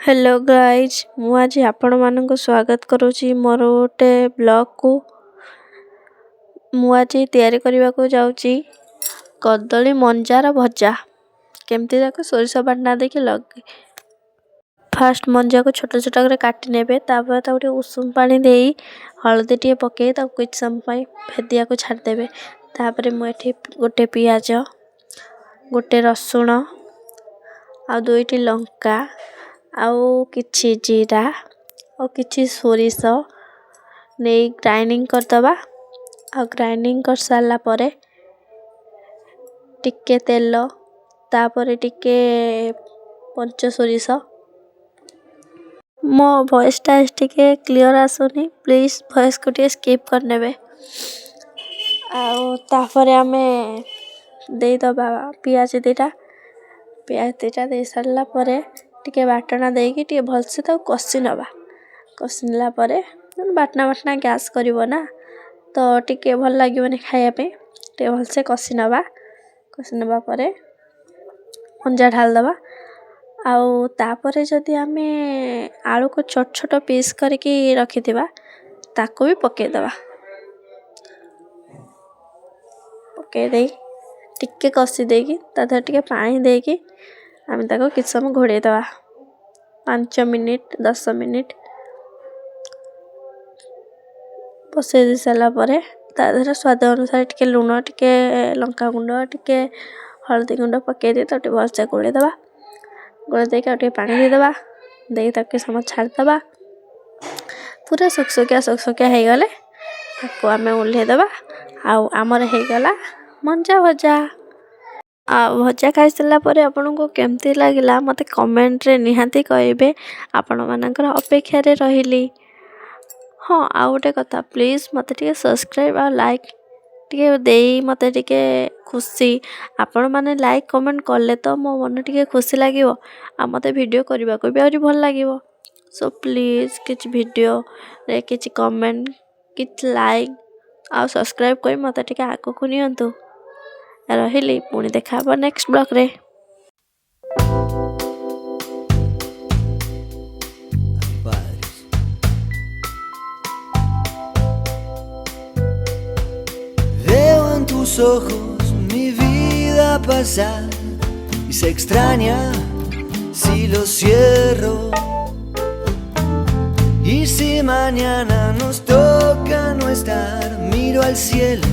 Hello guys मु आज आपण मानक स्वागत करुँची मोर गोटे ब्लॉग को। मु आज तैयारी करने को जाऊँची कदली मंजार भजा केमती देखो सोरिष बाटना देखी लगे। फास्ट मंजा को छोट छोट कर काटी नेबे तापर ताको उषुम पानी देई हल्दी टे पके कुछ समय भेदिया को छाड़ देबे। तापर मुझे गोटे पियाज गोटे रसुण आ दुईटी लंका आउ किछि जीरा और किछि सोरिष नहीं ग्राइंडिंग करदबा। आ ग्राइंडिंग कर सारा परे टिके तेल तापर टिके पंच सोरिष। मो वॉइस टा टिके क्लियर आसुनी प्लीज वॉइस को टिके स्किप कर नेबे। तापर आमे दे दबा पियाज दीटा दे सारा परे टिके बाटना देकी टिके भलसे तो कषि नबा। कषि नेला परे बाटना गैस करिवो ना तो टिके भल लागिवनी खाया पे टिके भलसे कषि नबा परे मंजा ढाल दबा। आउ तापरे जदि आमे आलू को छोट छोट पीस करके रखिथिबा ताको भी पके दबा। पके दे टिके कषि देकी तादर टिके पानी देकी आमे ताको किछ समय घोड़े दबा 5 मिनिट 10 मिनिट बसे दे सारा परे तादर स्वाद अनुसार टिके लूण टिके लंका गुंड टिके हल्दी गुंड पके दे तो भलसे घोड़े दबा। गोड़े देके पानी दे दबा दे ताके समय छाड़ दबा। पूरा सुखसुकिया हो गले ताको आमे उल्हे दबा। आउ आमर हो गला मंजा भजा। आ भजा खाई सारा परे आपन को केमती लागिला मते कमेंट रे निहाती कहबे। आपण मानकर अपेक्षा रे रहिली। हाँ आ गोटे कथा प्लीज मते टिके सब्सक्राइब आ लाइक टिके देई मते टिके खुशी आपण माने लाइक कमेंट करले तो मो मन टिके खुशी लागिवो आ मते वीडियो करबा को भी और भल लागिवो। सो प्लीज किछ वीडियो रे किछ कमेंट किछ लाइक आ सब्सक्राइब कर मते टिके आगो को नियंतु। रहिली पुणी देखा नेक्स्ट ब्लॉग रे। Veo en tus ojos mi vida pasar y se extraña si lo cierro. Y si mañana nos toca no estar, miro al cielo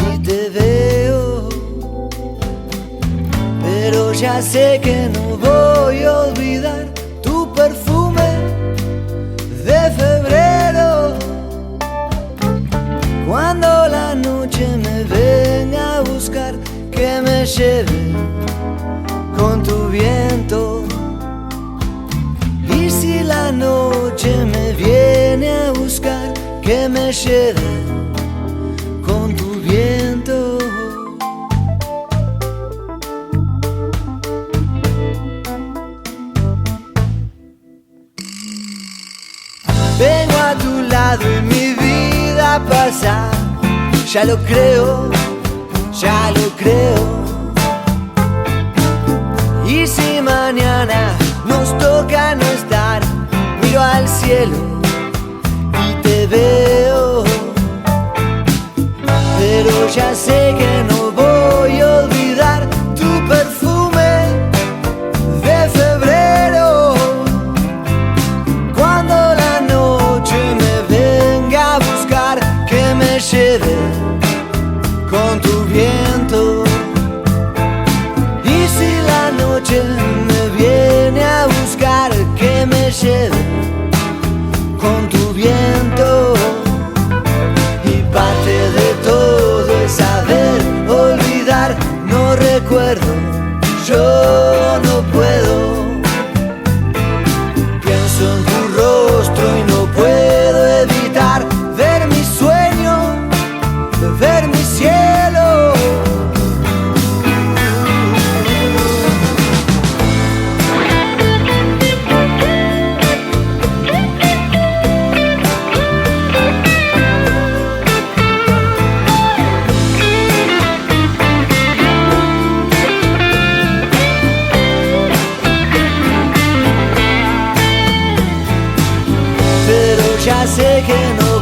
y te veo. Pero ya sé que no voy a olvidar tu perfume de febrero. Cuando la noche me venga a buscar, que me lleve con tu viento. Y si la noche me viene a buscar, que me lleve con tu viento. Vengo a tu lado y mi vida pasa, ya lo creo, ya lo creo. Y si mañana nos toca no estar, miro al cielo y te veo. Pero ya sé que no voy a olvidar tu perfume de febrero. Cuando la noche me venga a buscar, que me lleve con tu viento. Y si la noche me viene Ya sé que no